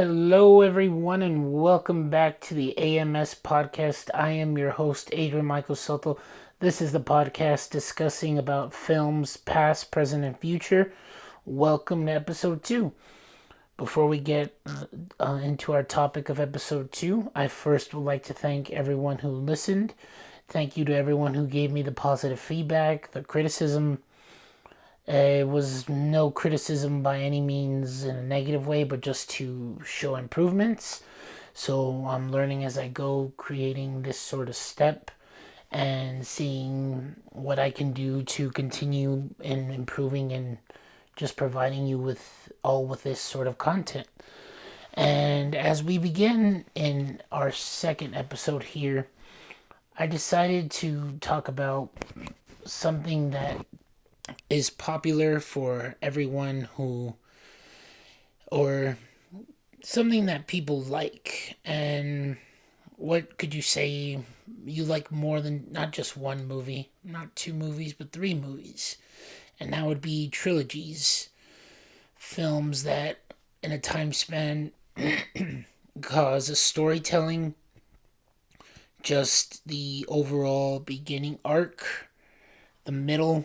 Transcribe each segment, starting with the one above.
Hello, everyone, and welcome back to the AMS Podcast. I am your host, Adrian Michael Soto. This is the podcast discussing about films past, present, and future. Welcome to episode 2. Before we get into our topic of episode 2, I first would like to thank everyone who listened. Thank you to everyone who gave me the positive feedback, the criticism. It was no criticism by any means in a negative way, but just to show improvements. So I'm learning as I go, creating this sort of step and seeing what I can do to continue in improving and just providing you with this sort of content. And as we begin in our second episode here, I decided to talk about something that is popular for everyone or something that people like. And what could you say you like more than not just one movie, not 2 movies, but 3 movies? And that would be trilogies, films that in a time span cause a storytelling, just the overall beginning arc, the middle,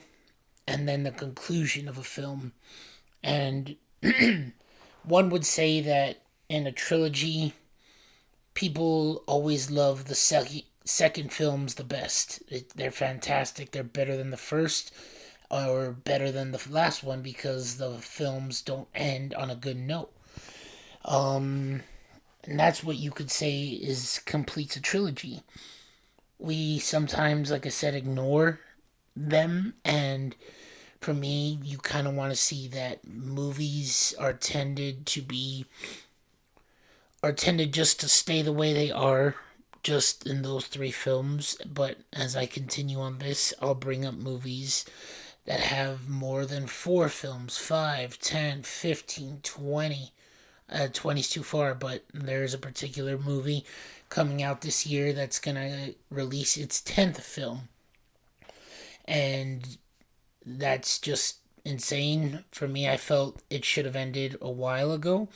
and then the conclusion of a film. And one would say that in a trilogy, people always love the second films the best. They're fantastic. They're better than the first or better than the last one because the films don't end on a good note. And that's what you could say is completes a trilogy. We sometimes, like I said, ignore them, and for me, you kind of want to see that movies are tended just to stay the way they are, just in those 3 films. But as I continue on this, I'll bring up movies that have more than 4 films, 5, 10, 15, 20. 20's too far, but there's a particular movie coming out this year that's going to release its 10th film. And that's just insane. For me, I felt it should have ended a while ago,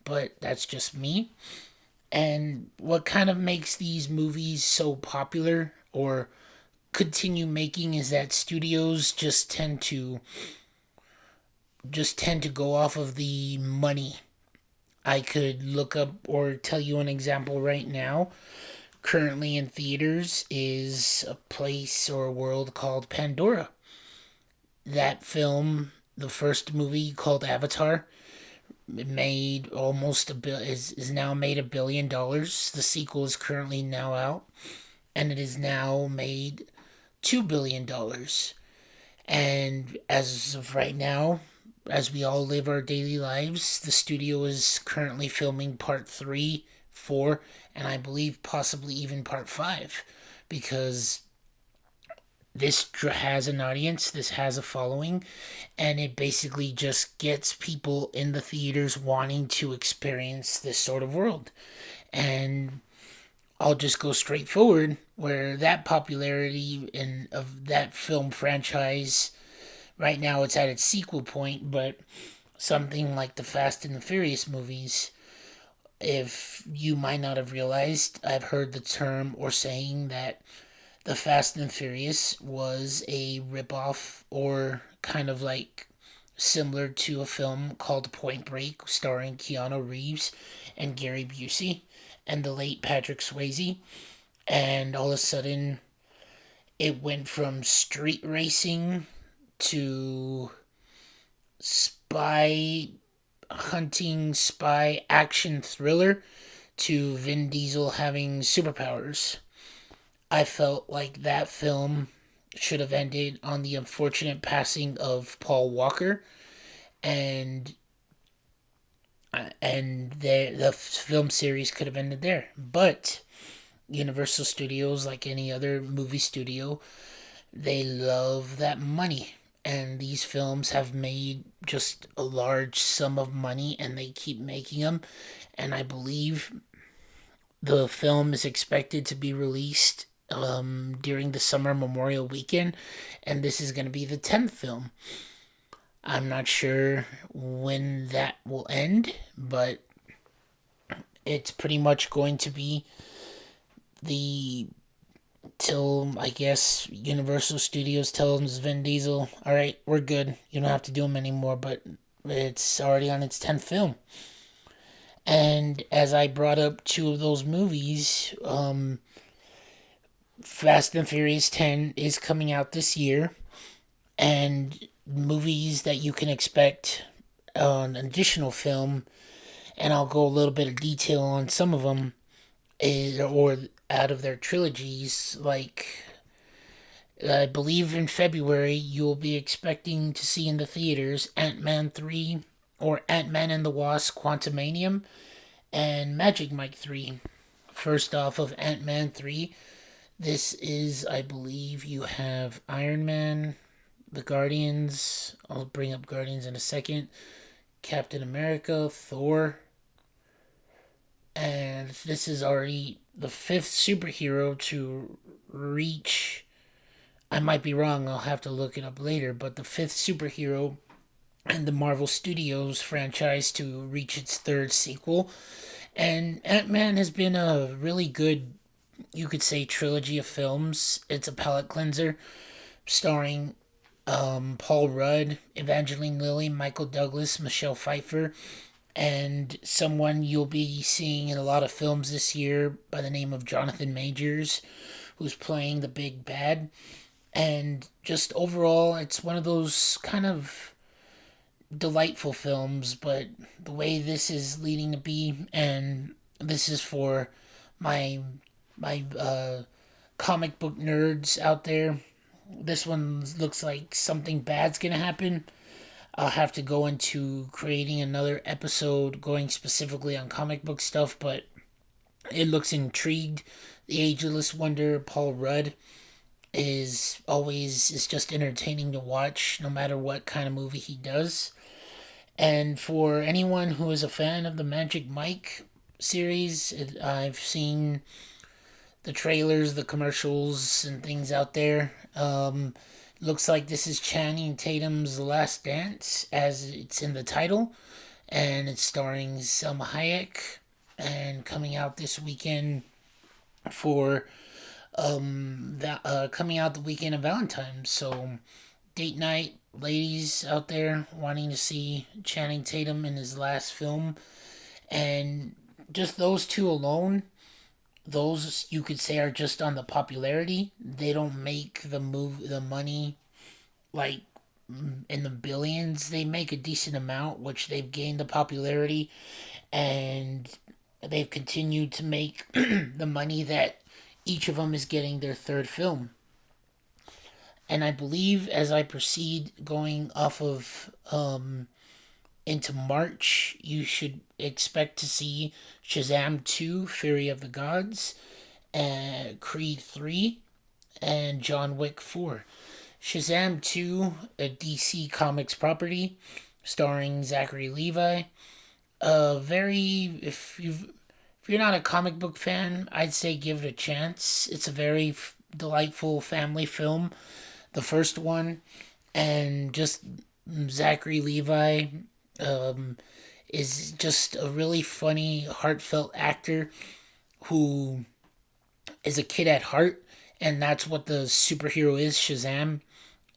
but that's just me. And what kind of makes these movies so popular or continue making is that studios just tend to go off of the money. I could look up or tell you an example right now. Currently in theaters is a place or a world called Pandora. That film, the first movie called Avatar, made almost is now made $1 billion. The sequel is currently now out, and it is now made $2 billion. And as of right now, as we all live our daily lives, the studio is currently filming part 3, 4, and I believe possibly even part 5, because this has an audience, this has a following, and it basically just gets people in the theaters wanting to experience this sort of world. And I'll just go straight forward, where that popularity of that film franchise, right now it's at its sequel point, but something like the Fast and the Furious movies, if you might not have realized, I've heard the term or saying that the Fast and Furious was a ripoff or kind of like similar to a film called Point Break starring Keanu Reeves and Gary Busey and the late Patrick Swayze. And all of a sudden, it went from street racing to spy hunting, spy action thriller to Vin Diesel having superpowers. I felt like that film should have ended on the unfortunate passing of Paul Walker, and the film series could have ended there. But Universal Studios, like any other movie studio, they love that money. And these films have made just a large sum of money, and they keep making them. And I believe the film is expected to be released during the summer Memorial weekend, and this is going to be the 10th film. I'm not sure when that will end, but It's pretty much going to be the till I guess Universal Studios tells Vin Diesel, all right, we're good. You don't have to do them anymore. But it's already on its 10th film. And as I brought up two of those movies, Fast and Furious 10 is coming out this year, and movies that you can expect on an additional film, and I'll go a little bit of detail on some of them, is, or out of their trilogies, like I believe in February you'll be expecting to see in the theaters Ant-Man 3 or Ant-Man and the Wasp Quantumanium and Magic Mike 3. First off of Ant-Man 3, this is, I believe, you have Iron Man, the Guardians, I'll bring up Guardians in a second, Captain America, Thor, and this is already the fifth superhero to reach. I might be wrong, I'll have to look it up later, but the fifth superhero in the Marvel Studios franchise to reach its third sequel. And Ant-Man has been a really good, you could say, trilogy of films. It's a palate cleanser starring Paul Rudd, Evangeline Lilly, Michael Douglas, Michelle Pfeiffer, and someone you'll be seeing in a lot of films this year by the name of Jonathan Majors, who's playing the big bad. And just overall, it's one of those kind of delightful films, but the way this is leading to be, and this is for my comic book nerds out there, this one looks like something bad's gonna happen. I'll have to go into creating another episode going specifically on comic book stuff, but it looks intrigued. The Ageless Wonder, Paul Rudd, is just entertaining to watch no matter what kind of movie he does. And for anyone who is a fan of the Magic Mike series, I've seen the trailers, the commercials, and things out there. Looks like this is Channing Tatum's Last Dance, as it's in the title, and it's starring Selma Hayek, and coming out this weekend for coming out the weekend of Valentine's. So date night, ladies out there wanting to see Channing Tatum in his last film, and just those two alone, those you could say are just on the popularity. They don't make the money like in the billions. They make a decent amount, which they've gained the popularity, and they've continued to make the money that each of them is getting their third film. And I believe as I proceed going off of into March, you should expect to see Shazam 2, Fury of the Gods, and Creed 3, and John Wick 4. Shazam 2, a DC Comics property, starring Zachary Levi. If you're not a comic book fan, I'd say give it a chance. It's a very delightful family film, the first one, and just Zachary Levi is just a really funny, heartfelt actor who is a kid at heart, and that's what the superhero is, Shazam.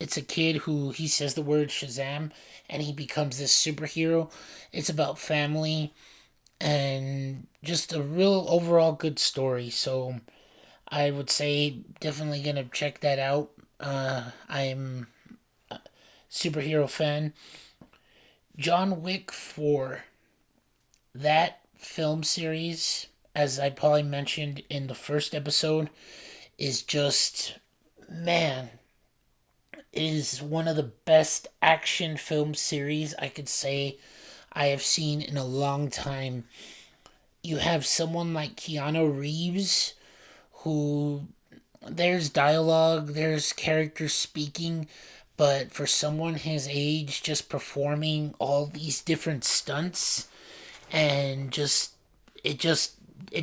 It's a kid who, he says the word Shazam, and he becomes this superhero. It's about family, and just a real overall good story. So I would say definitely gonna check that out. I'm a superhero fan. John Wick 4. That film series, as I probably mentioned in the first episode, is just, man, it is one of the best action film series I could say I have seen in a long time. You have someone like Keanu Reeves, who, there's dialogue, there's characters speaking, but for someone his age, just performing all these different stunts, and it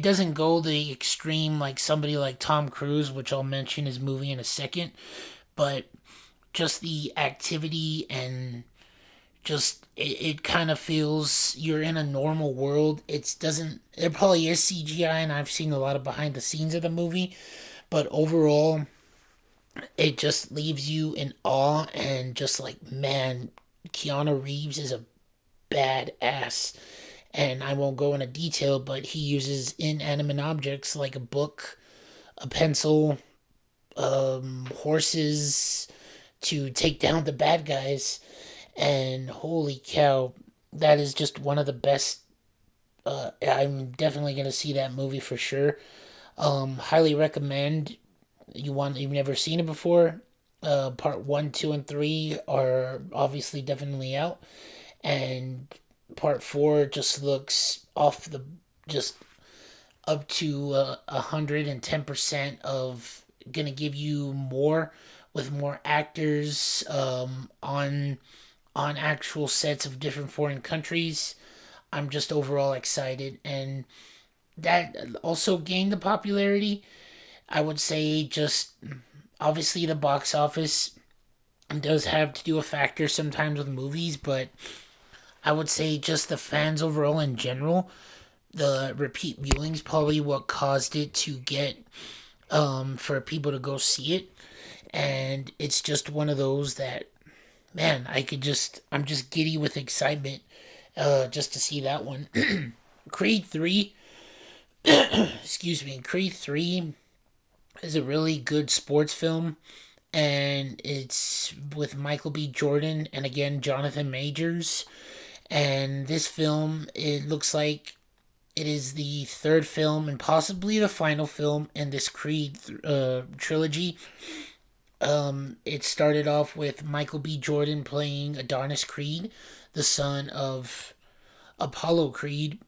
doesn't go the extreme like somebody like Tom Cruise, which I'll mention his movie in a second, but just the activity and just it kind of feels you're in a normal world. It doesn't. There probably is CGI, and I've seen a lot of behind the scenes of the movie, but overall, it just leaves you in awe and just like, man, Keanu Reeves is a badass. And I won't go into detail, but he uses inanimate objects like a book, a pencil, horses to take down the bad guys. And holy cow, that is just one of the best. I'm definitely gonna see that movie for sure. Highly recommend. You've never seen it before. Part one, two, and three are obviously definitely out, and part four just looks off the just up to 110% of gonna give you more with more actors on actual sets of different foreign countries. I'm just overall excited, and that also gained the popularity. I would say just obviously the box office does have to do a factor sometimes with movies, but I would say just the fans overall in general, the repeat viewings probably what caused it to get for people to go see it, and it's just one of those that, man, I'm just giddy with excitement just to see that one. Creed 3, excuse me, Creed 3 is a really good sports film, and it's with Michael B. Jordan and again Jonathan Majors. And this film, it looks like it is the third film and possibly the final film in this Creed trilogy. It started off with Michael B. Jordan playing Adonis Creed, the son of Apollo Creed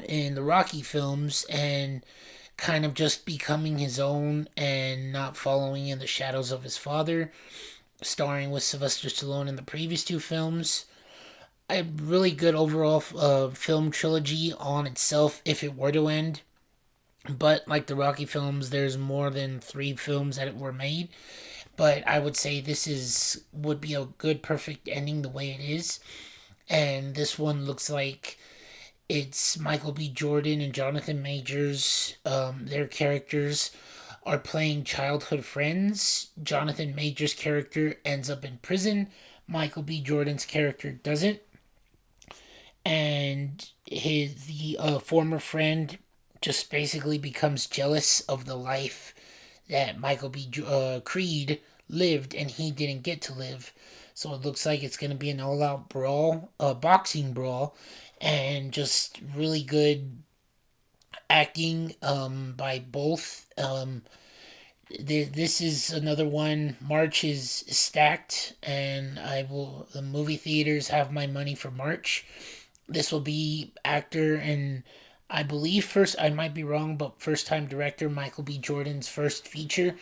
in the Rocky films, and kind of just becoming his own and not following in the shadows of his father, starring with Sylvester Stallone in the previous two films. A really good overall film trilogy on itself if it were to end. But like the Rocky films, there's more than three films that were made. But I would say this is would be a good perfect ending the way it is. And this one looks like it's Michael B. Jordan and Jonathan Majors. Their characters are playing childhood friends. Jonathan Majors' character ends up in prison. Michael B. Jordan's character doesn't. And the former friend just basically becomes jealous of the life that Michael B. Creed lived and he didn't get to live. So it looks like it's going to be an all-out brawl, a boxing brawl, and just really good acting by both. This is another one. March is stacked, and the movie theaters have my money for March. This will be actor and I believe I might be wrong, but first time director Michael B. Jordan's first feature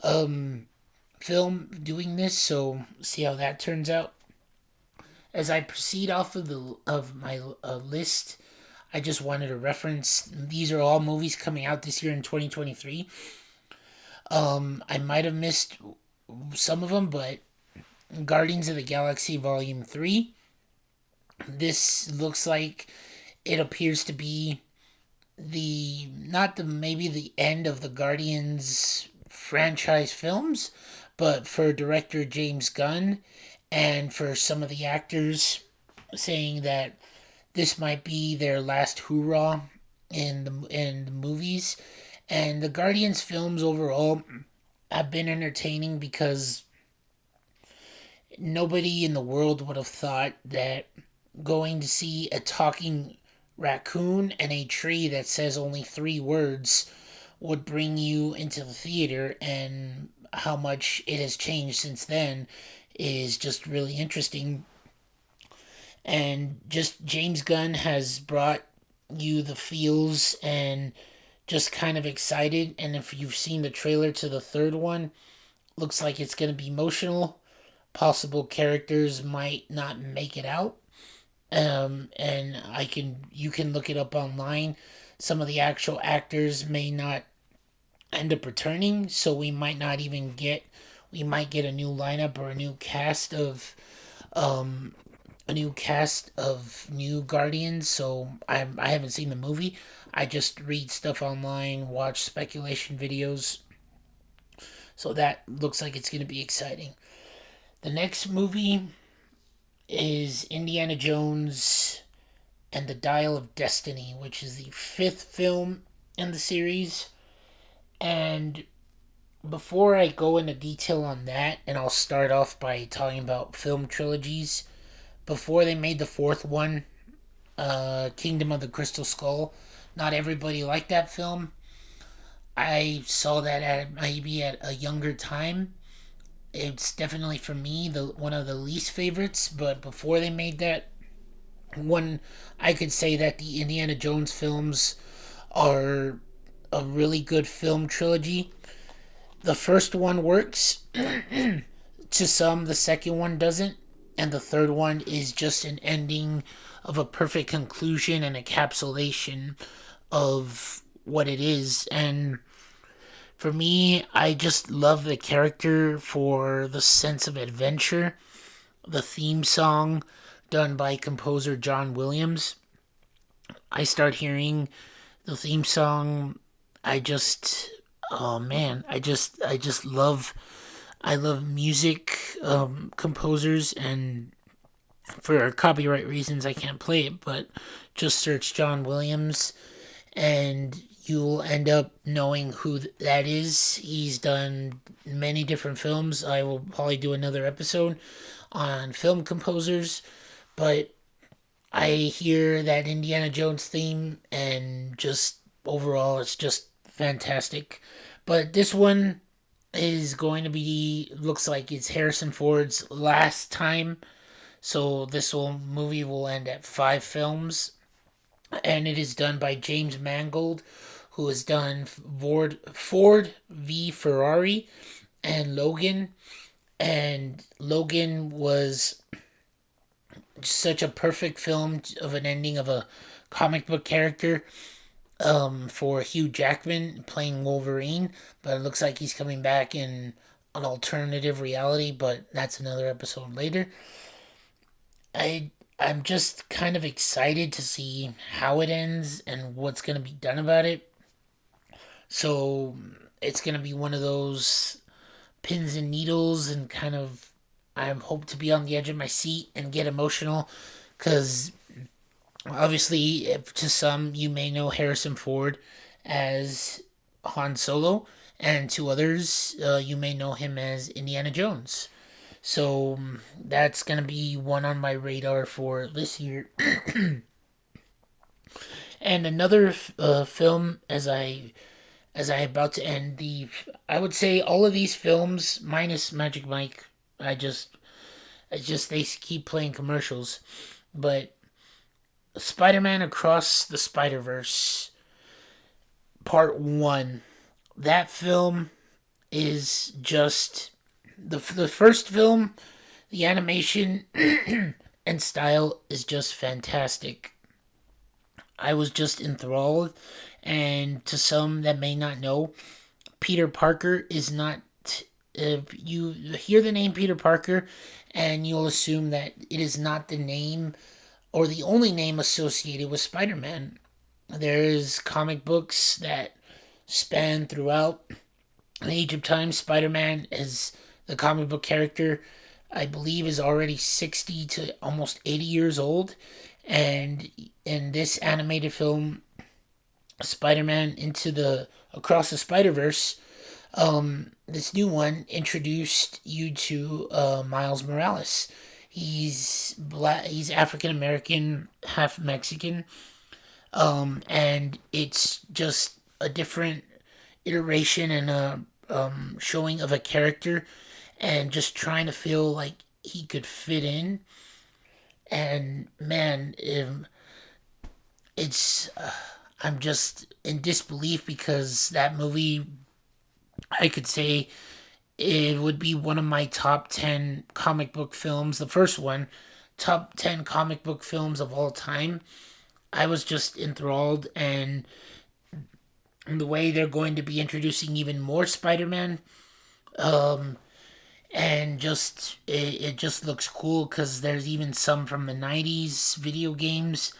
film doing this, so see how that turns out. As I proceed off of my list, I just wanted to reference these are all movies coming out this year in 2023. I might have missed some of them, but Guardians of the Galaxy Volume 3. This looks like it appears to be maybe the end of the Guardians franchise films, but for director James Gunn and for some of the actors saying that this might be their last hoorah in the movies. And the Guardians films overall have been entertaining because nobody in the world would have thought that going to see a talking raccoon and a tree that says only three words would bring you into the theater, and how much it has changed since then is just really interesting. And just James Gunn has brought you the feels and just kind of excited. And if you've seen the trailer to the third one, looks like it's going to be emotional. Possible characters might not make it out. And you can look it up online. Some of the actual actors may not end up returning, so we might get a new lineup or a new cast a new cast of new Guardians, so I haven't seen the movie. I just read stuff online, watch speculation videos, so that looks like it's going to be exciting. The next movie is Indiana Jones and the Dial of Destiny, which is the fifth film in the series. And before I go into detail on that, and I'll start off by talking about film trilogies, before they made the fourth one, Kingdom of the Crystal Skull, not everybody liked that film. I saw that at maybe at a younger time. It's definitely for me the one of the least favorites, but before they made that one, I could say that the Indiana Jones films are a really good film trilogy. The first one works to some, the second one doesn't, and the third one is just an ending of a perfect conclusion and encapsulation of what it is. And for me, I just love the character for the sense of adventure. The theme song done by composer John Williams. I start hearing the theme song. I just, oh man, I just love, I love music composers, and for copyright reasons I can't play it, but just search John Williams and you'll end up knowing who that is. He's done many different films. I will probably do another episode on film composers, but I hear that Indiana Jones theme and just overall it's just fantastic. But this one is going to be, looks like it's Harrison Ford's last time. So movie will end at five films, and it is done by James Mangold, who has done Ford v Ferrari and Logan. And Logan was such a perfect film of an ending of a comic book character, for Hugh Jackman playing Wolverine, but it looks like he's coming back in an alternative reality, but that's another episode later. I'm just kind of excited to see how it ends and what's going to be done about it. So it's going to be one of those pins and needles, and kind of I hope to be on the edge of my seat and get emotional, because obviously, to some, you may know Harrison Ford as Han Solo, and to others, you may know him as Indiana Jones. So that's gonna be one on my radar for this year. And another film, as I about to end I would say all of these films minus Magic Mike. It's just they keep playing commercials, but Spider-Man Across the Spider-Verse Part 1. That film is just the first film, the animation and style is just fantastic. I was just enthralled, and to some that may not know, Peter Parker is not. If you hear the name Peter Parker, and you'll assume that it is not the name or the only name associated with Spider-Man. There's comic books that span throughout the age of time. Spider-Man is the comic book character, I believe, is already 60 to almost 80 years old. And in this animated film, Spider-Man into the Across the Spider-Verse, this new one introduced you to Miles Morales. He's black. He's African American, half Mexican, and it's just a different iteration and a showing of a character, and just trying to feel like he could fit in. And man, it's I'm just in disbelief, because that movie, I could say it would be one of my top 10 comic book films. The first one, top 10 comic book films of all time. I was just enthralled, and the way they're going to be introducing even more Spider-Man, and it just looks cool because there's even some from the 90s video games.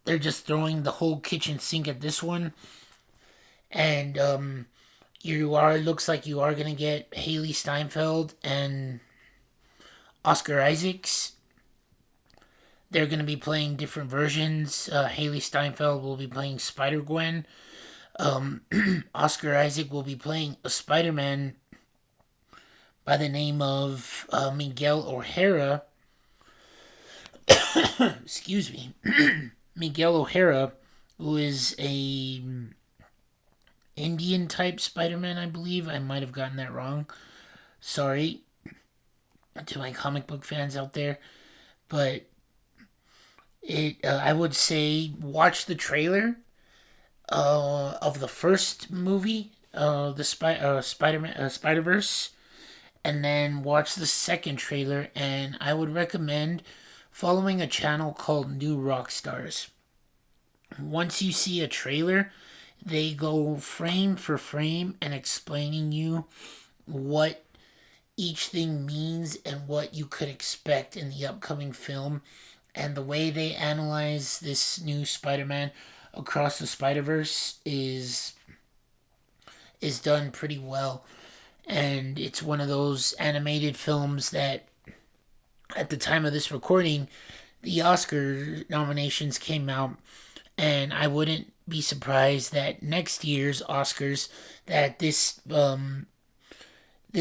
They're just throwing the whole kitchen sink at this one. And looks like you are gonna get Haley Steinfeld and Oscar Isaacs. They're gonna be playing different versions. Haley Steinfeld will be playing Spider Gwen. Oscar Isaac will be playing a Spider-Man by the name of Miguel O'Hara. Excuse me. Miguel O'Hara, who is a Indian type Spider-Man, I believe. I might have gotten that wrong. Sorry to my comic book fans out there. But I would say watch the trailer of the first movie, Spider-Man, Spider-Verse, and then watch the second trailer. And I would recommend following a channel called New Rockstars. Once you see a trailer, they go frame for frame and explaining you what each thing means and what you could expect in the upcoming film. And the way they analyze this new Spider-Man Across the Spider-Verse is done pretty well. And it's one of those animated films that at the time of this recording, the Oscar nominations came out, and I wouldn't be surprised that next year's Oscars that this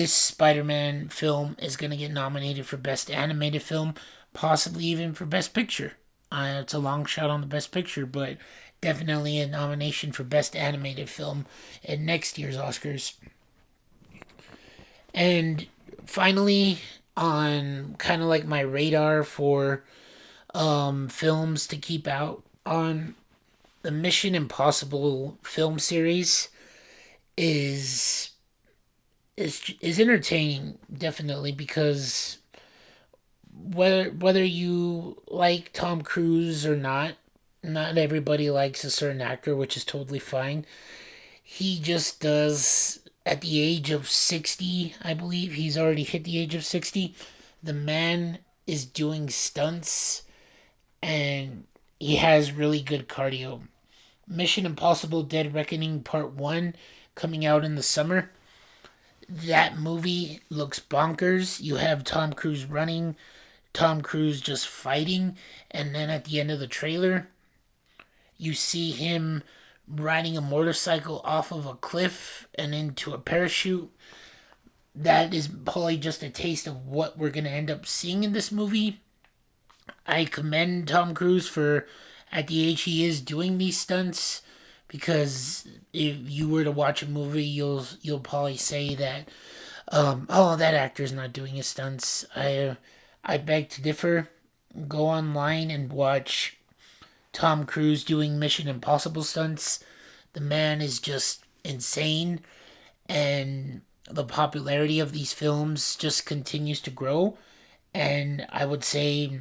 Spider-Man film is going to get nominated for Best Animated Film, possibly even for Best Picture. It's a long shot on the Best Picture, but definitely a nomination for Best Animated Film in next year's Oscars. And finally, on kind of like my radar for films to keep out on, the Mission Impossible film series is entertaining, definitely, because whether you like Tom Cruise or not everybody likes a certain actor, which is totally fine. He just does, at the age of 60, I believe he's already hit the age of 60. The man is doing stunts, and he has really good cardio. Mission Impossible Dead Reckoning Part 1 coming out in the summer. That movie looks bonkers. You have Tom Cruise running, Tom Cruise just fighting, and then at the end of the trailer, you see him riding a motorcycle off of a cliff and into a parachute. That is probably just a taste of what we're going to end up seeing in this movie. I commend Tom Cruise for, at the age he is, doing these stunts, because if you were to watch a movie, you'll probably say that, that actor's not doing his stunts. I beg to differ. Go online and watch Tom Cruise doing Mission Impossible stunts. The man is just insane, and the popularity of these films just continues to grow. And I would say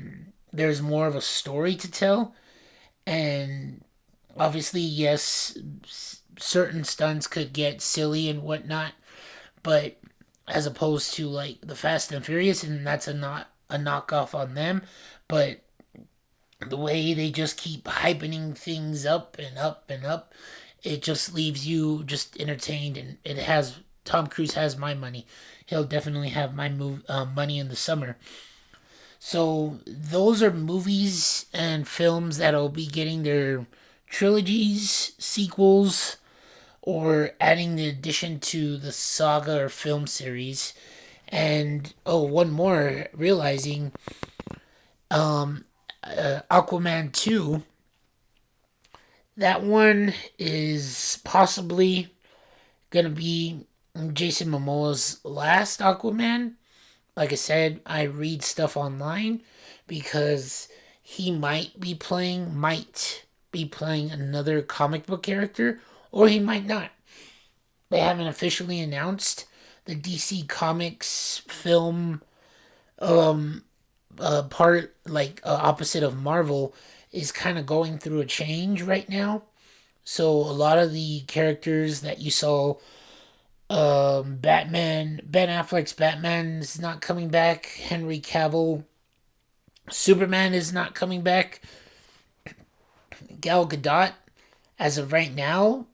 there's more of a story to tell. And obviously, yes, certain stunts could get silly and whatnot, but as opposed to like the Fast and Furious, and that's not a knockoff on them, but the way they just keep hypening things up and up and up, it just leaves you just entertained. And Tom Cruise has my money. He'll definitely have my money in the summer. So those are movies and films that'll be getting their trilogies, sequels, or adding the addition to the saga or film series. And one more, realizing Aquaman 2, that one is possibly gonna be Jason Momoa's last Aquaman. Like I said, I read stuff online because he might be playing another comic book character, or he might not. They haven't officially announced. The DC Comics film part, opposite of Marvel, is kind of going through a change right now. So a lot of the characters that you saw Batman, Ben Affleck's Batman is not coming back. Henry Cavill, Superman is not coming back. Gal Gadot, as of right now,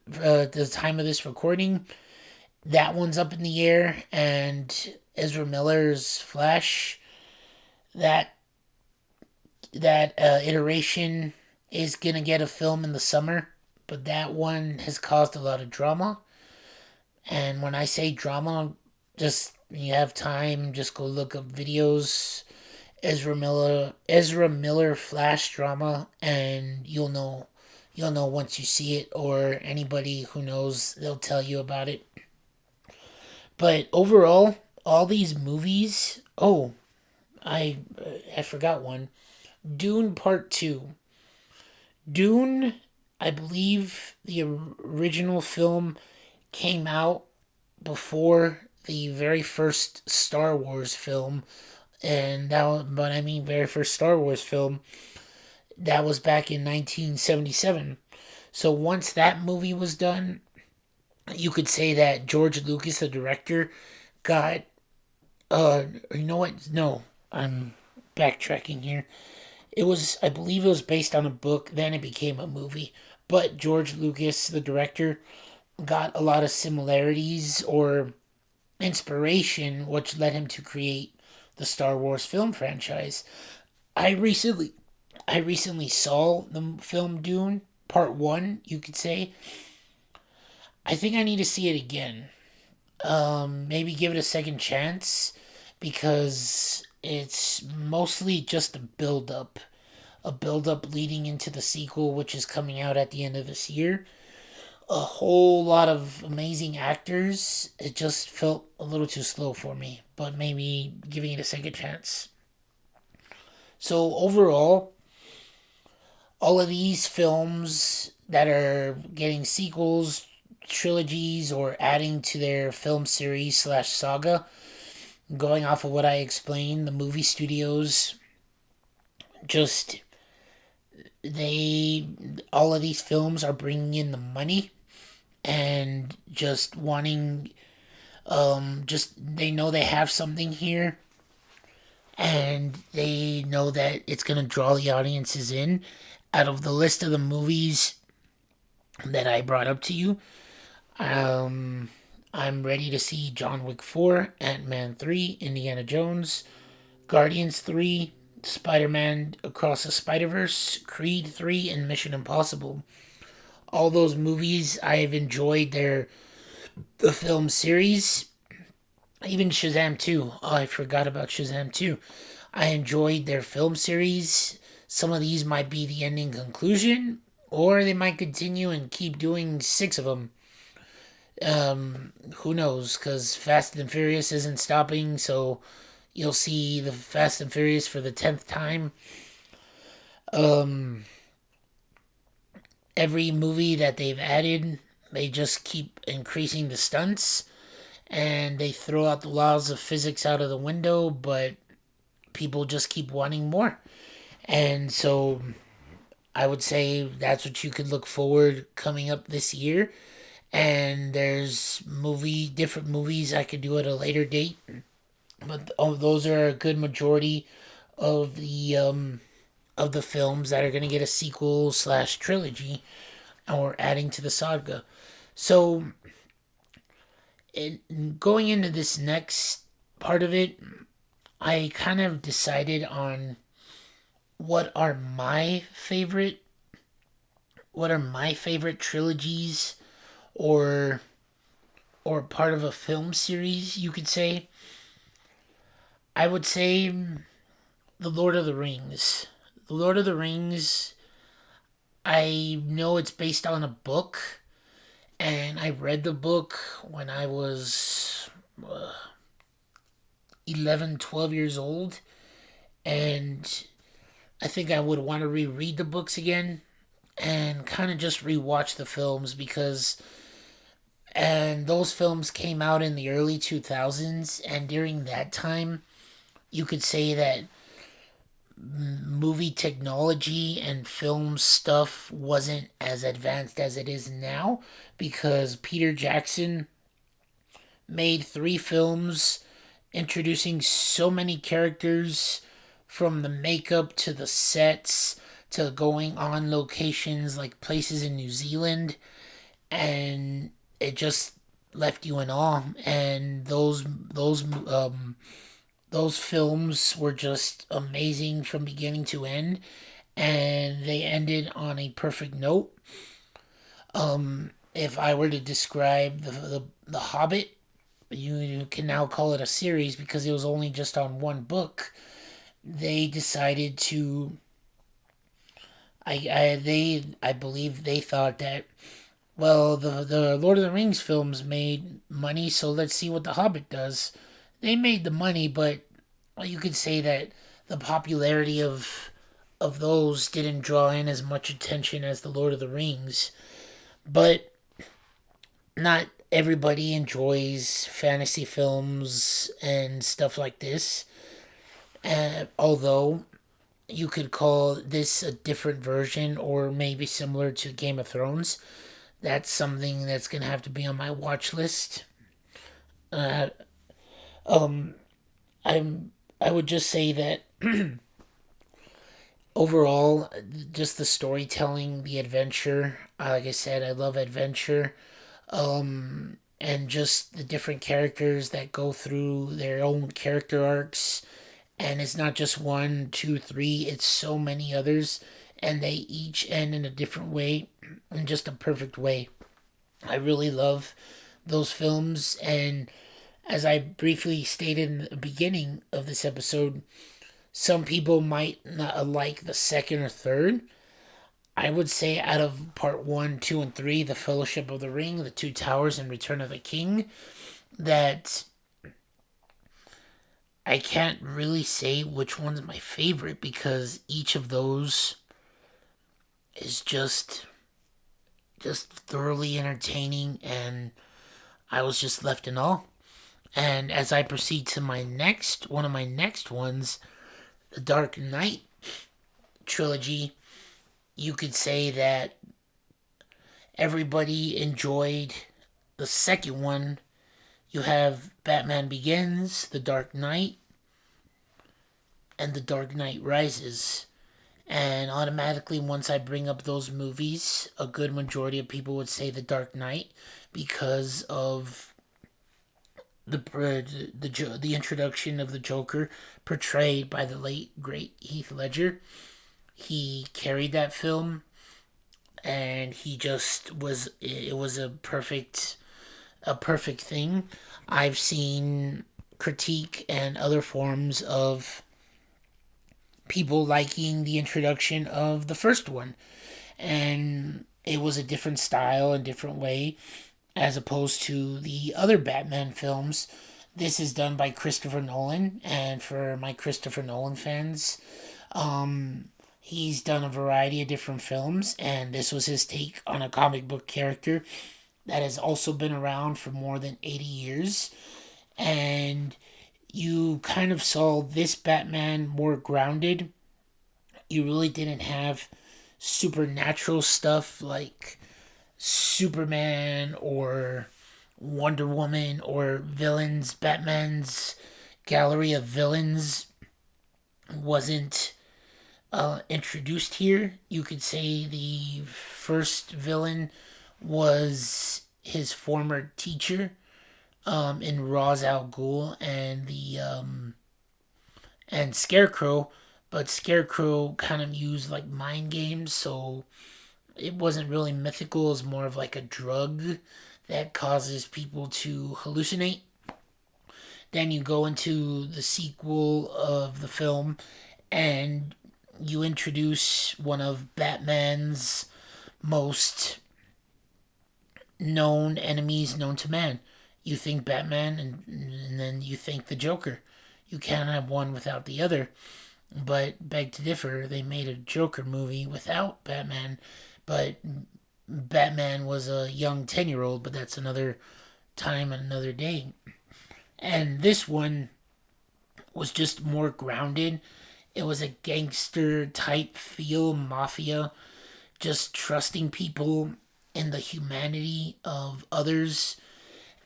the time of this recording, that one's up in the air. And Ezra Miller's Flash, that iteration is gonna get a film in the summer, but that one has caused a lot of drama. And when I say drama, just when you have time, just go look up videos. Ezra Miller Flash drama, and you'll know once you see it, or anybody who knows, they'll tell you about it. But overall, all these movies. Oh, I forgot one. Dune Part 2. Dune, I believe the original film came out before the very first Star Wars film, and but I mean very first Star Wars film, that was back in 1977. So once that movie was done, you could say that George Lucas, the director, got you know what? No, I'm backtracking here. It was, I believe it was based on a book, then it became a movie. But George Lucas, the director, got a lot of similarities or inspiration, which led him to create the Star Wars film franchise. I recently I recently saw the film Dune Part 1, you could say. I think I need to see it again. Maybe give it a second chance because it's mostly just a build up leading into the sequel, which is coming out at the end of this year. A whole lot of amazing actors. It just felt a little too slow for me, but maybe giving it a second chance. So overall, all of these films that are getting sequels, trilogies, or adding to their film series slash saga, going off of what I explained, the movie studios just they all of these films are bringing in the money and just wanting just they know they have something here, and they know that it's going to draw the audiences in. Out of the list of the movies that I brought up to you, I'm ready to see John Wick 4, Ant-Man 3, Indiana Jones, Guardians 3, Spider-Man Across the Spider-Verse, Creed 3, and Mission Impossible. All those movies, I've enjoyed the film series. Even Shazam 2. Oh, I forgot about Shazam 2. I enjoyed their film series. Some of these might be the ending conclusion, or they might continue and keep doing 6 of them. Who knows? Because Fast and Furious isn't stopping, so you'll see the Fast and Furious for the 10th time. Um, every movie that they've added, they just keep increasing the stunts, and they throw out the laws of physics out of the window, but people just keep wanting more. And so I would say that's what you could look forward coming up this year. And there's different movies I could do at a later date, but those are a good majority of the films that are going to get a sequel slash trilogy or adding to the saga. So going into this next part of it, I kind of decided on what are my favorite trilogies, or part of a film series, you could say. I would say The Lord of the Rings. The Lord of the Rings, I know it's based on a book, and I read the book when I was 11, 12 years old, and I think I would want to reread the books again and kind of just rewatch the films, because those films came out in the early 2000s, and during that time you could say that movie technology and film stuff wasn't as advanced as it is now, because Peter Jackson made 3 films introducing so many characters, from the makeup to the sets to going on locations like places in New Zealand, and it just left you in awe. And those films were just amazing from beginning to end, and they ended on a perfect note. If I were to describe the Hobbit, you can now call it a series because it was only just on one book. They decided to. I believe they thought that, well, the Lord of the Rings films made money, so let's see what the Hobbit does. They made the money, but, well, you could say that the popularity of those didn't draw in as much attention as the Lord of the Rings. But not everybody enjoys fantasy films and stuff like this. Although you could call this a different version, or maybe similar to Game of Thrones. That's something that's gonna have to be on my watch list. Uh, um, I would just say that overall, just the storytelling, the adventure. Like I said, I love adventure. And just the different characters that go through their own character arcs. And it's not just one, two, three, it's so many others. And they each end in a different way, in just a perfect way. I really love those films. And as I briefly stated in the beginning of this episode, some people might not like the second or third. I would say out of part 1, 2, and 3, The Fellowship of the Ring, The Two Towers, and Return of the King, that I can't really say which one's my favorite because each of those is just thoroughly entertaining, and I was just left in awe. And as I proceed to one of my next ones, The Dark Knight trilogy, you could say that everybody enjoyed the second one. You have Batman Begins, The Dark Knight, and The Dark Knight Rises. And automatically, once I bring up those movies, a good majority of people would say The Dark Knight because of the introduction of the Joker portrayed by the late great Heath Ledger. He carried that film, and he just was. It was a perfect thing. I've seen critique and other forms of people liking the introduction of the first one, and it was a different style and different way as opposed to the other Batman films. This is done by Christopher Nolan, and for my Christopher Nolan fans, he's done a variety of different films, and this was his take on a comic book character that has also been around for more than 80 years. And you kind of saw this Batman more grounded. You really didn't have supernatural stuff like Superman or Wonder Woman or villains. Batman's gallery of villains wasn't introduced here. You could say the first villain was his former teacher in Ra's al Ghul and Scarecrow, but Scarecrow kind of used like mind games, so it wasn't really mythical. It was more of like a drug that causes people to hallucinate. Then you go into the sequel of the film, and you introduce one of Batman's most known enemies known to man. You think Batman, and then you think the Joker. You can't have one without the other. But beg to differ, they made a Joker movie without Batman, but Batman was a young 10-year-old, but that's another time and another day. And this one was just more grounded. It was a gangster type feel, mafia, just trusting people in the humanity of others.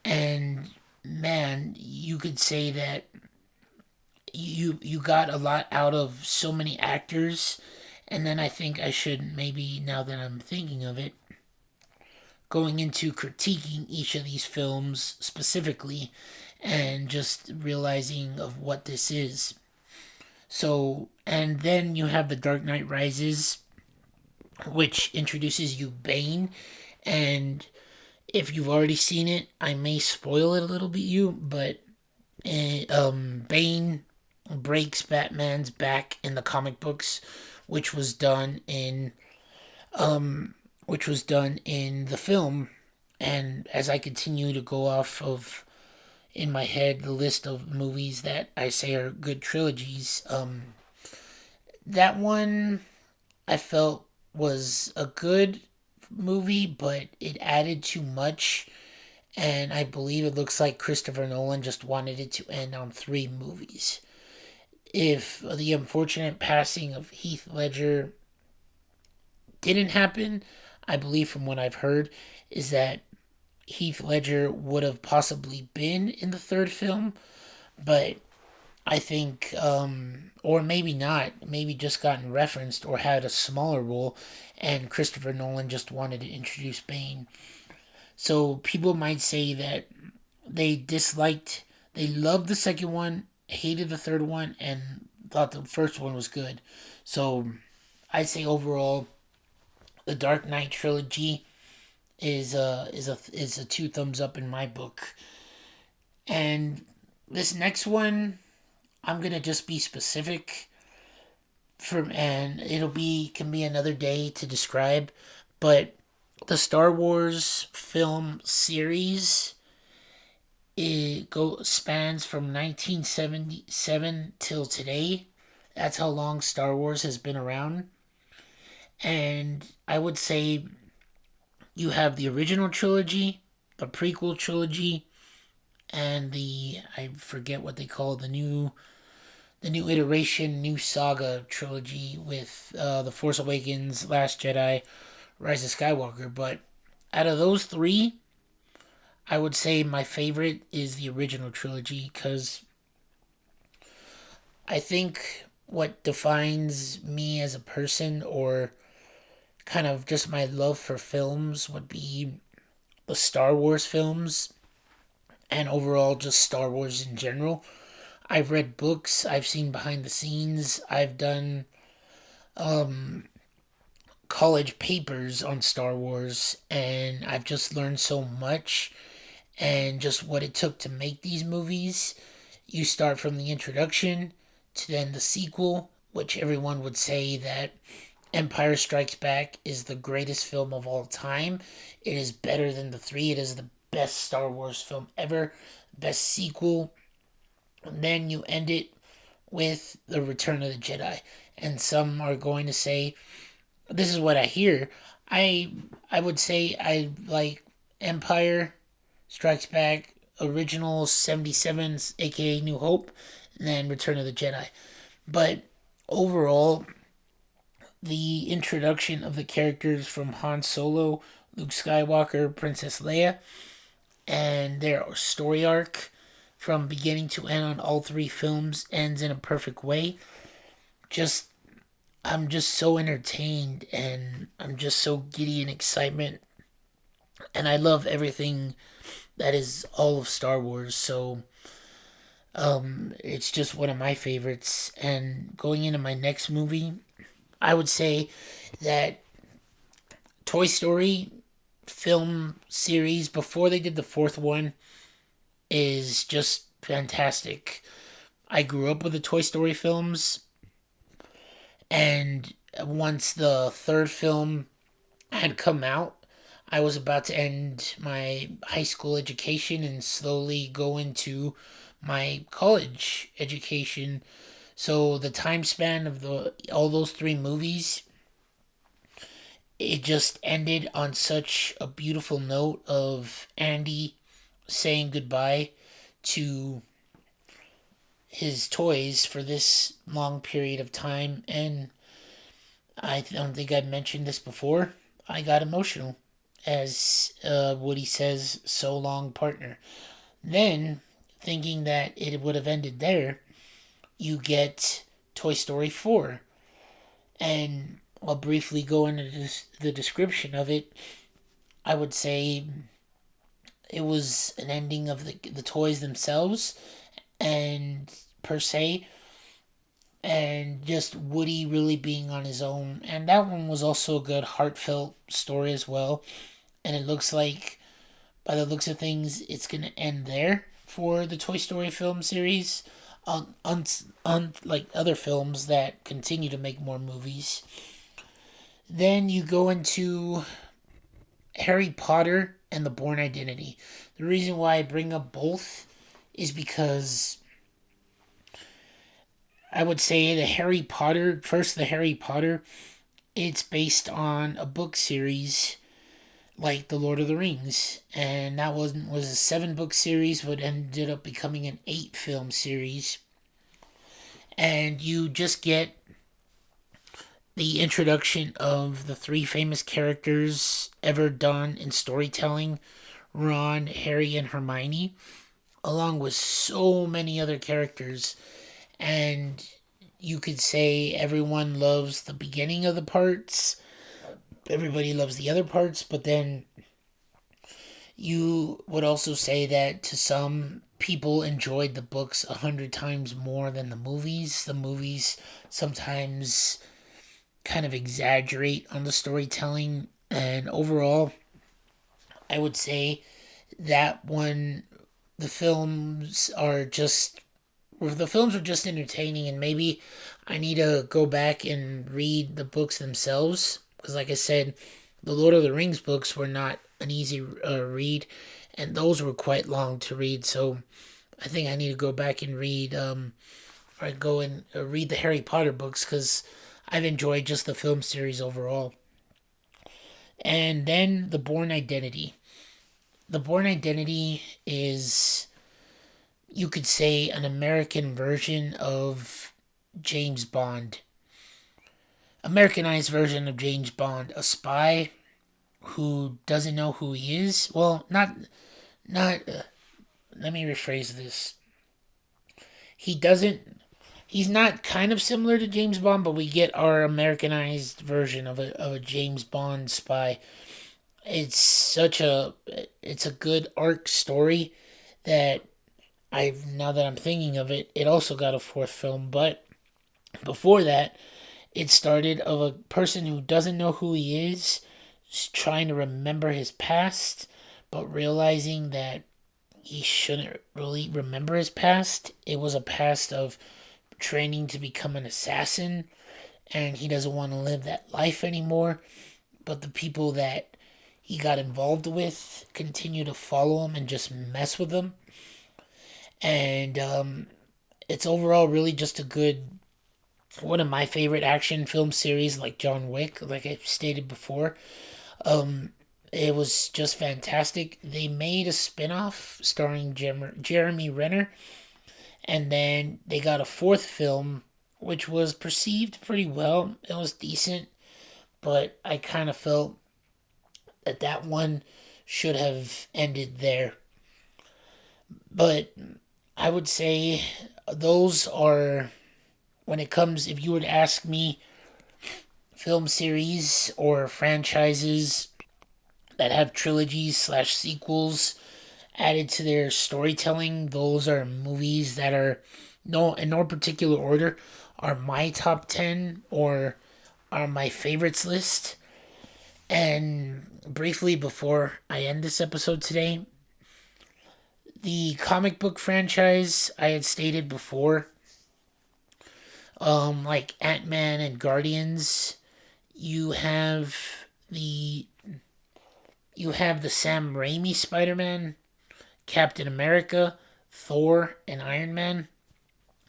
And man, you could say that you got a lot out of so many actors. And then I think I should maybe, now that I'm thinking of it, going into critiquing each of these films specifically and just realizing of what this is. So, and then you have The Dark Knight Rises, which introduces you Bane. And if you've already seen it, I may spoil it a little bit, but Bane breaks Batman's back in the comic books, which was done in the film. And as I continue to go off of in my head the list of movies that I say are good trilogies, that one I felt was a good movie, but it added too much. And I believe it looks like Christopher Nolan just wanted it to end on 3 movies. If the unfortunate passing of Heath Ledger didn't happen, I believe from what I've heard is that Heath Ledger would have possibly been in the third film, but I think, or maybe not, maybe just gotten referenced or had a smaller role, and Christopher Nolan just wanted to introduce Bane. So people might say that they loved the second one, hated the third one, and thought the first one was good. So I'd say overall, the Dark Knight trilogy is a 2 thumbs up in my book. And this next one, I'm gonna just be specific and can be another day to describe, but the Star Wars film series, spans from 1977 till today. That's how long Star Wars has been around. And I would say you have the original trilogy, the prequel trilogy, and I forget what they call the new iteration, new saga trilogy with The Force Awakens, Last Jedi, Rise of Skywalker. But out of those 3, I would say my favorite is the original trilogy, because I think what defines me as a person, or kind of just my love for films, would be the Star Wars films and overall just Star Wars in general. I've read books, I've seen behind the scenes, I've done college papers on Star Wars, and I've just learned so much and just what it took to make these movies. You start from the introduction to then the sequel, which everyone would say that Empire Strikes Back is the greatest film of all time. It is better than the 3. It is the best Star Wars film ever, best sequel. And then you end it with The Return of the Jedi. And some are going to say, this is what I hear. I would say I like Empire Strikes Back, original 77, aka New Hope, and then Return of the Jedi. But overall, the introduction of the characters from Han Solo, Luke Skywalker, Princess Leia, and their story arc from beginning to end on all 3 films ends in a perfect way. I'm just so entertained, and I'm just so giddy in excitement, and I love everything that is all of Star Wars. So it's just one of my favorites. And going into my next movie, I would say that Toy Story film series, before they did the 4th one, is just fantastic. I grew up with the Toy Story films, and once the 3rd film had come out, I was about to end my high school education and slowly go into my college education. So the time span of all those 3 movies, it just ended on such a beautiful note of Andy saying goodbye to his toys for this long period of time. And I don't think I mentioned this before. I got emotional as Woody says, "So long, partner." Then, thinking that it would have ended there, you get Toy Story 4. And I'll briefly go into the description of it. I would say it was an ending of the toys themselves, and per se, and just Woody really being on his own. And that one was also a good, heartfelt story as well. And it looks like, by the looks of things, it's going to end there for the Toy Story film series. Unlike other films that continue to make more movies. Then you go into Harry Potter and the Bourne Identity. The reason why I bring up both is because I would say the Harry Potter, it's based on a book series like The Lord of the Rings. And that was a 7-book series, but ended up becoming an 8-film series. And you just get the introduction of the 3 famous characters ever done in storytelling: Ron, Harry, and Hermione, along with so many other characters. And you could say everyone loves the beginning of the parts, everybody loves the other parts, but then you would also say that to some people enjoyed the books 100 times more than the movies. The movies sometimes kind of exaggerate on the storytelling, and overall, I would say that one, the films are just entertaining, and maybe I need to go back and read the books themselves, because like I said, the Lord of the Rings books were not an easy read, and those were quite long to read. So I think I need to go back and read read the Harry Potter books, because I've enjoyed just the film series overall. And then the Bourne Identity. The Bourne Identity is, you could say, an American version of James Bond. Americanized version of James Bond. A spy who doesn't know who he is. Well, not. Let me rephrase this. He doesn't. He's not kind of similar to James Bond, but we get our Americanized version of a James Bond spy. It's a good arc story that now that I'm thinking of it, it also got a 4th film, but before that, it started of a person who doesn't know who he is, trying to remember his past, but realizing that he shouldn't really remember his past. It was a past of training to become an assassin, and he doesn't want to live that life anymore, but the people that he got involved with continue to follow him and just mess with him. And it's overall really just a good, one of my favorite action film series, like John Wick, like I stated before. It was just fantastic. They made a spin-off starring Jeremy Renner, and then they got a 4th film, which was perceived pretty well. It was decent, but I kind of felt that one should have ended there. But I would say those are, when it comes, if you were to ask me, film series or franchises that have trilogies/sequels added to their storytelling, those are movies that are, in no particular order, are my top 10 or are my favorites list. And briefly before I end this episode today, the comic book franchise I had stated before, like Ant-Man and Guardians, you have the Sam Raimi Spider-Man, Captain America, Thor, and Iron Man.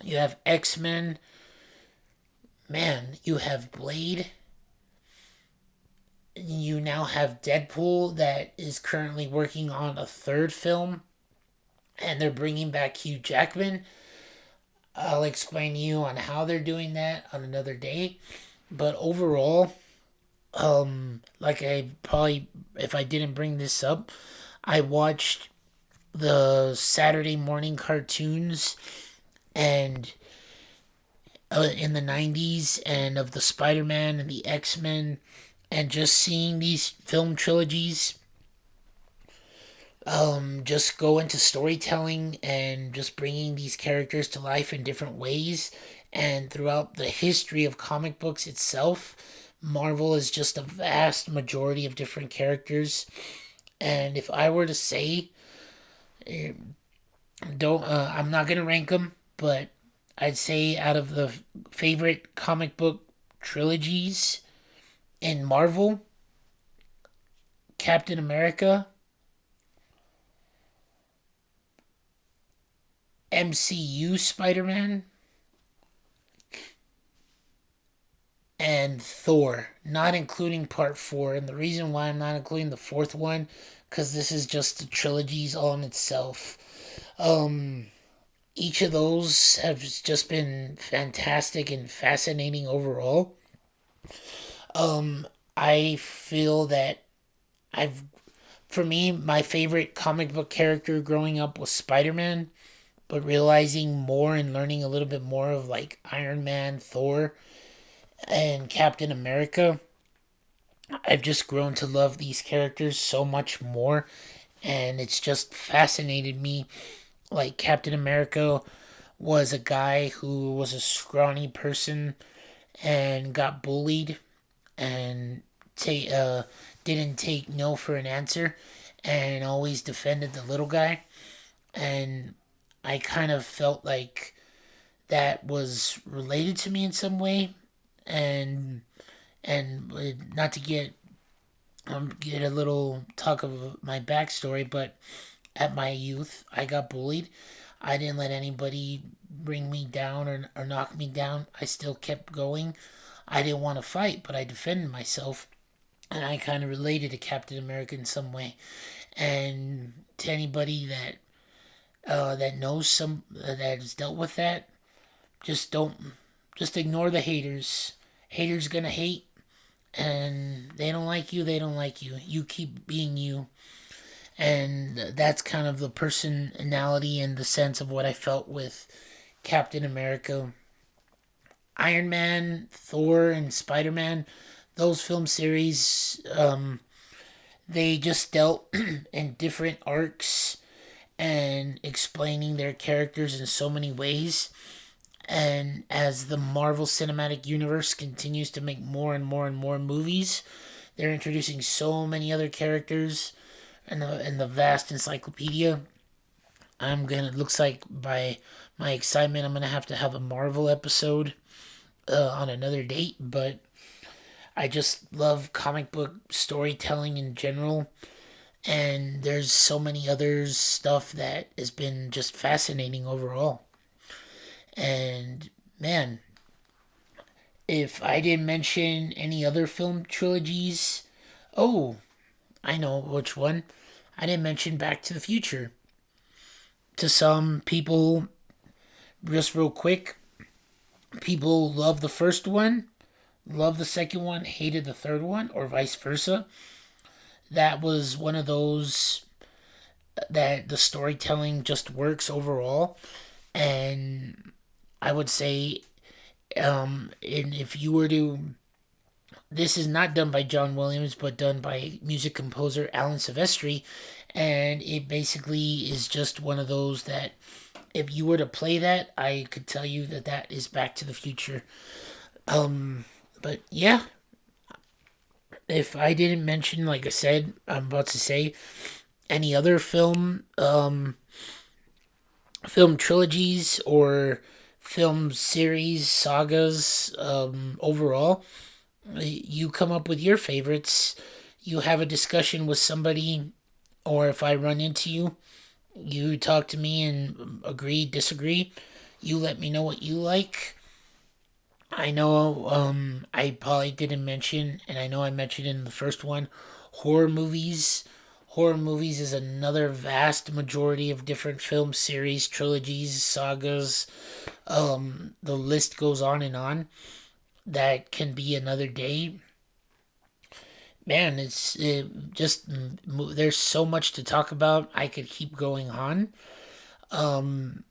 You have X-Men. Man, you have Blade. You now have Deadpool that is currently working on a 3rd film. And they're bringing back Hugh Jackman. I'll explain to you on how they're doing that on another day. But overall, like I probably, if I didn't bring this up, I watched the Saturday morning cartoons and in the 90s and of the Spider-Man and the X-Men and just seeing these film trilogies just go into storytelling and just bringing these characters to life in different ways. And throughout the history of comic books itself, Marvel is just a vast majority of different characters. And if I were to say, eh, don't I'm not gonna rank them, but I'd say out of the favorite comic book trilogies in Marvel, Captain America, MCU Spider Man, and Thor, not including part four. And the reason why I'm not including the fourth one, because this is just the trilogies all in itself. Um, each of those have just been fantastic and fascinating overall. I feel that I've, for me, my favorite comic book character growing up was Spider Man, but realizing more and learning a little bit more of like Iron Man, Thor, and Captain America, I've just grown to love these characters so much more, and it's just fascinated me. Like, Captain America was a guy who was a scrawny person and got bullied and didn't take no for an answer and always defended the little guy. And I kind of felt like that was related to me in some way. And not to get a little talk of my backstory, but at my youth, I got bullied. I didn't let anybody bring me down or knock me down. I still kept going. I didn't want to fight, but I defended myself. And I kind of related to Captain America in some way. And to anybody that knows that has dealt with that, just don't just ignore the haters. Haters gonna hate, and they don't like you. They don't like you. You keep being you, and that's kind of the personality and the sense of what I felt with Captain America. Iron Man, Thor, and Spider Man, those film series, they just dealt in different arcs and explaining their characters in so many ways. And as the Marvel Cinematic Universe continues to make more and more and more movies, they're introducing so many other characters in the vast encyclopedia. Looks like by my excitement, I'm gonna have a Marvel episode on another date, but I just love comic book storytelling in general, and there's so many other stuff that has been just fascinating overall. And man, if I didn't mention any other film trilogies, oh, I know which one. I didn't mention Back to the Future. To some people, just real quick, people love the first one, love the second one, hated the third one, or vice versa. That was one of those that the storytelling just works overall. And I would say, and if you were to, this is not done by John Williams, but done by music composer Alan Silvestri, and it basically is just one of those that if you were to play that, I could tell you that that is Back to the Future. But yeah, if I didn't mention, like I said, I'm about to say any other film trilogies or film series, sagas, overall, you come up with your favorites. You have a discussion with somebody, or if I run into you, you talk to me and agree, disagree. You let me know what you like. I know I probably didn't mention, and I know I mentioned in the first one, horror movies. Horror movies is another vast majority of different film series, trilogies, sagas. The list goes on and on. That can be another day. Man, there's so much to talk about. I could keep going um,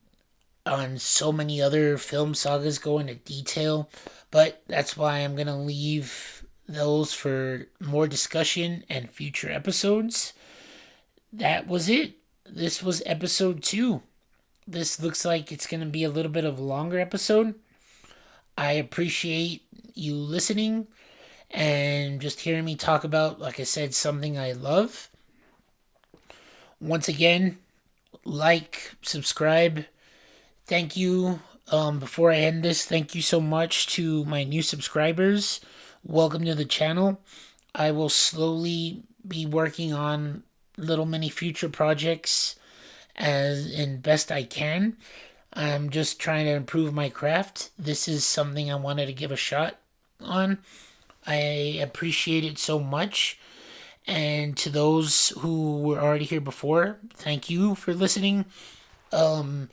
on so many other film sagas, go into detail, but that's why I'm gonna leave those for more discussion and future episodes. That was it. This was episode 2. This looks like it's gonna be a little bit of a longer episode. I appreciate you listening and just hearing me talk about, like I said, something I love. Once again, like, subscribe. Thank you. Before I end this, thank you so much to my new subscribers. Welcome to the channel. I will slowly be working on little mini future projects as in best I can. I'm just trying to improve my craft. This is something I wanted to give a shot on. I appreciate it so much. And to those who were already here before, thank you for listening. Um,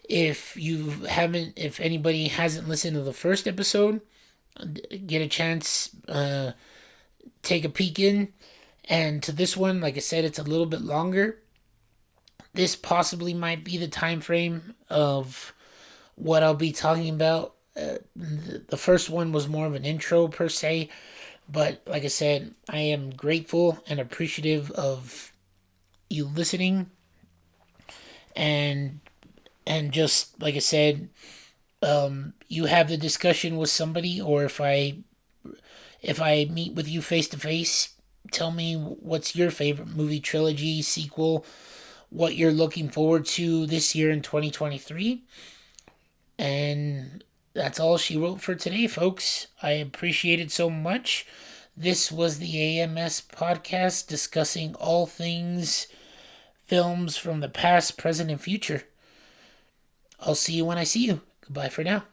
if anybody hasn't listened to the first episode, get a chance, take a peek in. And to this one, like I said, it's a little bit longer. This possibly might be the time frame of what I'll be talking about. The first one was more of an intro per se, but like I said, I am grateful and appreciative of you listening, and just like I said, you have the discussion with somebody, or if I meet with you face to face, tell me what's your favorite movie, trilogy, sequel, what you're looking forward to this year in 2023. And that's all she wrote for today, folks. I appreciate it so much. This was the AMS Podcast discussing all things films from the past, present, and future. I'll see you when I see you. Goodbye for now.